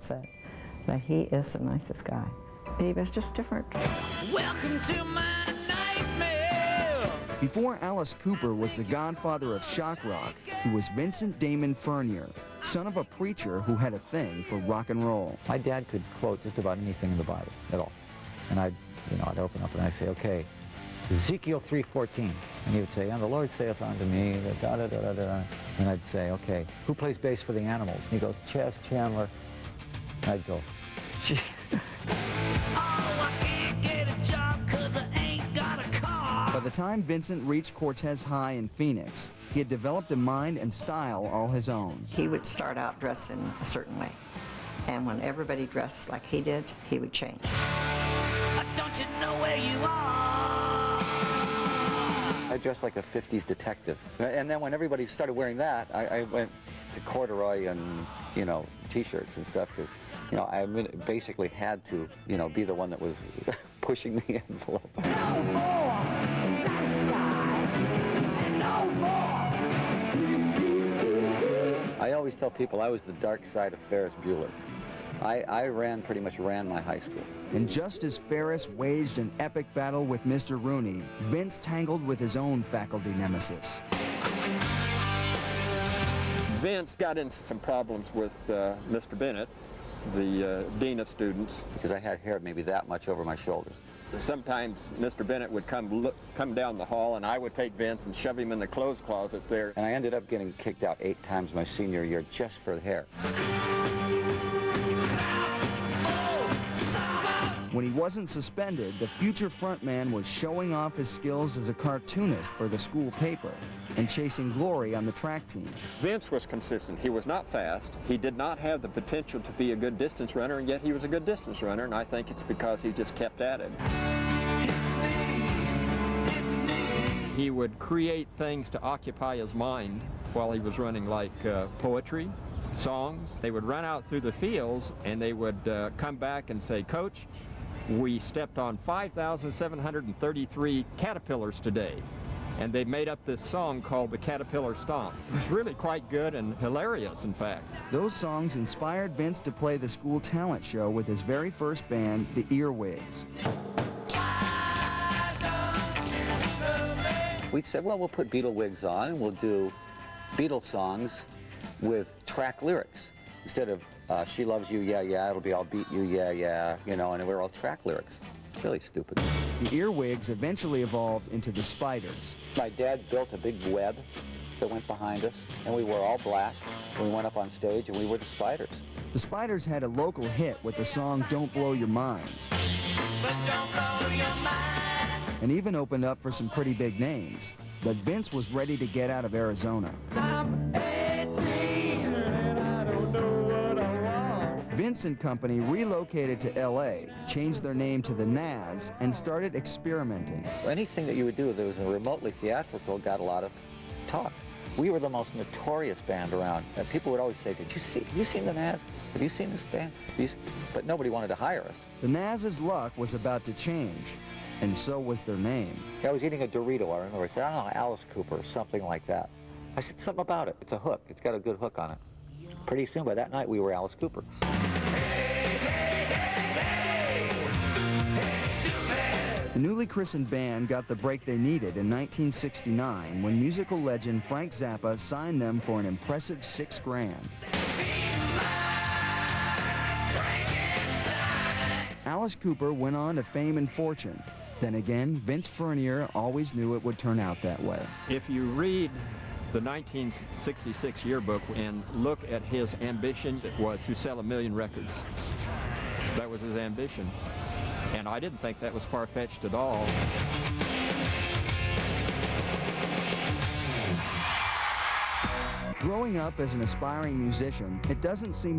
said that he is the nicest guy. He was just different. Welcome to my nightmare. Before Alice Cooper was the godfather of shock rock, he was Vincent Damon Furnier, son of a preacher who had a thing for rock and roll. My dad could quote just about anything in the Bible at all. And I'd open up and I'd say, okay, Ezekiel 3:14. And he would say, and the Lord saith unto me, da da da da da. And I'd say, okay, who plays bass for the Animals? And he goes, Chess Chandler. And I'd go, gee. By the time Vincent reached Cortez High in Phoenix, he had developed a mind and style all his own. He would start out dressed in a certain way, and when everybody dressed like he did, he would change. Don't you know where you are? I dressed like a 50s detective. And then when everybody started wearing that, I went to corduroy and, T-shirts and stuff, because, I basically had to, be the one that was pushing the envelope. No more! No more! I always tell people I was the dark side of Ferris Bueller. I pretty much ran my high school. And just as Ferris waged an epic battle with Mr. Rooney, Vince tangled with his own faculty nemesis. Vince got into some problems with Mr. Bennett, the dean of students. Because I had hair maybe that much over my shoulders. Sometimes Mr. Bennett would come down the hall, and I would take Vince and shove him in the clothes closet there. And I ended up getting kicked out 8 times my senior year just for the hair. When he wasn't suspended, the future frontman was showing off his skills as a cartoonist for the school paper and chasing glory on the track team. Vince was consistent. He was not fast. He did not have the potential to be a good distance runner, and yet he was a good distance runner, and I think it's because he just kept at it. He would create things to occupy his mind while he was running, like poetry, songs. They would run out through the fields, and they would come back and say, Coach, we stepped on 5,733 caterpillars today. And they made up this song called the Caterpillar Stomp. It was really quite good and hilarious, in fact. Those songs inspired Vince to play the school talent show with his very first band, the Earwigs. We said, well, we'll put Beatle wigs on and we'll do Beatles songs with track lyrics. Instead of She Loves You, Yeah, Yeah, it'll be I'll Beat You, Yeah, Yeah, and we're all track lyrics. Really stupid. The Earwigs eventually evolved into the Spiders. My dad built a big web that went behind us, and we were all black. We went up on stage, and we were the Spiders. The Spiders had a local hit with the song Don't Blow Your Mind. But don't blow your mind. And even opened up for some pretty big names. But Vince was ready to get out of Arizona. Vince and company relocated to L.A., changed their name to the Nazz, and started experimenting. Anything that you would do that was remotely theatrical got a lot of talk. We were the most notorious band around. And people would always say, have you seen the Nazz? Have you seen this band? But nobody wanted to hire us. The Nazz's luck was about to change, and so was their name. I was eating a Dorito, I remember. I said, I don't know, Alice Cooper or something like that. I said, something about it. It's a hook. It's got a good hook on it. Pretty soon, by that night, we were Alice Cooper. The newly christened band got the break they needed in 1969 when musical legend Frank Zappa signed them for an impressive $6 grand. Alice Cooper went on to fame and fortune. Then again, Vince Furnier always knew it would turn out that way. If you read the 1966 yearbook and look at his ambition, it was to sell 1 million records. That was his ambition. And I didn't think that was far-fetched at all. Growing up as an aspiring musician, it doesn't seem to